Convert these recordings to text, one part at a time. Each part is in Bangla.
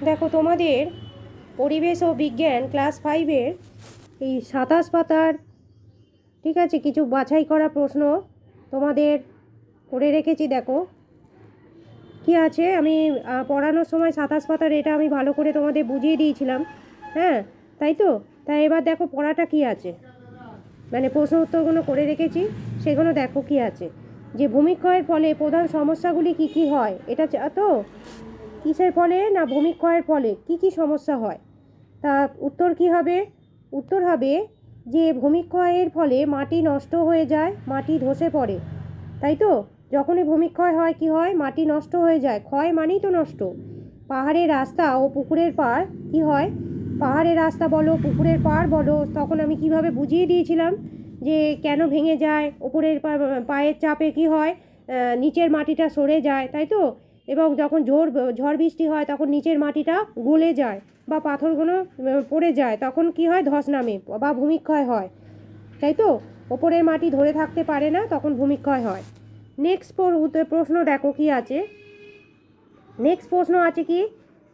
দেখো তোমাদের পরিবেশ ও বিজ্ঞান ক্লাস 5-এর এই 27 পাতার ঠিক আছে কিছু বাছাই করা প্রশ্ন তোমাদের করে রেখেছি। দেখো কি আছে, আমি পড়ানোর সময় 27 পাতার এটা আমি ভালো করে তোমাদের বুঝিয়ে দিয়েছিলাম। হ্যাঁ, তাই তো। তাই এবার দেখো পড়াটা কি আছে, মানে প্রশ্ন উত্তরগুলো করে রেখেছি, সেগুলো দেখো কি আছে। যে ভূমিক্ষয়ের ফলে প্রধান সমস্যাগুলি কি কি হয়, এটা তো কিসের ফলে না ভূমিক্ষয়ের ফলে কি কি সমস্যা হয়। তা উত্তর কি হবে? উত্তর হবে যে ভূমিক্ষয়ের ফলে মাটি নষ্ট হয়ে যায়, মাটি ধসে পড়ে, তাই তো। যখনই ভূমিক্ষয় হয় কি হয়? মাটি নষ্ট হয়ে যায়, ক্ষয় মানেই তো নষ্ট। পাহাড়ের রাস্তা ও পুকুরের পাড় কি হয়? পাহাড়ের রাস্তা বলো, পুকুরের পাড় বলো, তখন আমি কিভাবে বুঝিয়ে দিয়েছিলাম যে কেন ভেঙে যায়। ওপরের পায়ের চাপে কি হয়? নিচের মাটিটা সরে যায়, তাই তো। এবং যখন ঝড় বৃষ্টি হয় তখন নিচের মাটিটা গলে যায় বা পাথরগুলো পড়ে যায়, তখন কি হয়? ধস নামে বা ভূমিক্ষয় হয়, তাই তো। ওপরের মাটি ধরে থাকতে পারে না, তখন ভূমিক্ষয় হয়। নেক্সট প্রশ্ন দেখো কি আছে। নেক্সট প্রশ্ন আছে কি,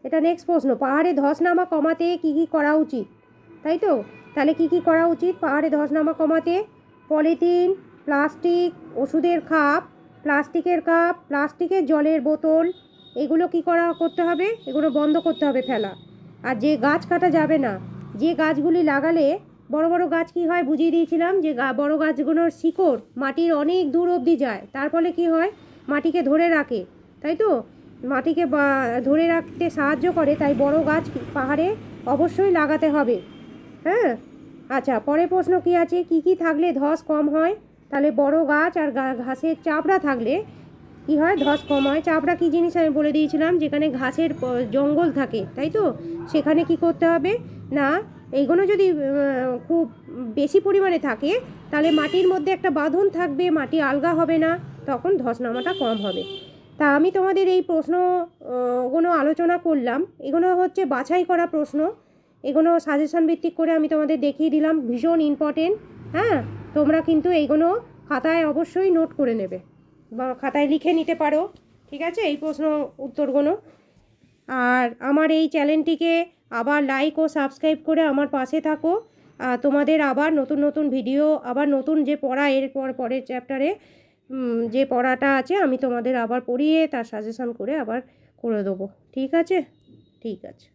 এটা নেক্সট প্রশ্ন, পাহাড়ে ধস নামা কমাতে কি কি করা উচিত, তাই তো। তাহলে কি কি করা উচিত পাহাড়ে ধস নামা কমাতে? পলিথিন, প্লাস্টিক, ওষুধের কাপ, প্লাস্টিকের জলের বোতল, এগুলো কি করতে হবে? এগুলো বন্ধ করতে হবে ফেলা। আর যে গাছ কাটা যাবে না, যে গাছগুলি লাগালে বড় বড় গাছ কি হয় বুঝিয়ে দিয়েছিলাম, যে বড় গাছগুলোর শিকড় মাটির অনেক দূর অবধি যায়, তার ফলে কি হয়? মাটিকে ধরে রাখে, তাই তো। মাটিকে ধরে রাখতে সাহায্য করে, তাই বড় গাছ পাহাড়ে অবশ্যই লাগাতে হবে। হ্যাঁ, আচ্ছা, পরের প্রশ্ন কি আছে, কি কি থাকলে ধস কম হয়? তাহলে বড় গাছ আর ঘাসের চাপড়া থাকলে কি হয়? ধস কম হয়। চাপড়া কি জিনিস আমি বলে দিয়েছিলাম, যেখানে ঘাসের জঙ্গল থাকে, তাই তো। সেখানে কি করতে হবে না, এইগুলো যদি খুব বেশি পরিমাণে থাকে তাহলে মাটির মধ্যে একটা বাঁধন থাকবে, মাটি আলগা হবে না, তখন ধস নামাটা কম হবে। তা আমি তোমাদের এই প্রশ্নগুলো আলোচনা করলাম, এগুলো হচ্ছে বাছাই করা প্রশ্ন, এগুলো সাজেশন ভিত্তিক করে আমি তোমাদের দেখিয়ে দিলাম, ভীষণ ইম্পর্টেন্ট। হ্যাঁ, তোমরা কিন্তু এইগুলো খাতায় অবশ্যই নোট করে নেবে বা খাতায় লিখে নিতে পারো, ঠিক আছে, এই প্রশ্ন উত্তরগুলো। আর আমার এই চ্যানেলটিকে আবার লাইক ও সাবস্ক্রাইব করে আমার পাশে থাকো। তোমাদের আবার নতুন নতুন ভিডিও, আবার নতুন যে পড়া পরের চ্যাপ্টারে যে পড়াটা আছে আমি তোমাদের আবার পড়িয়ে তার সাজেশন করে আবার করে দেবো, ঠিক আছে। ঠিক আছে।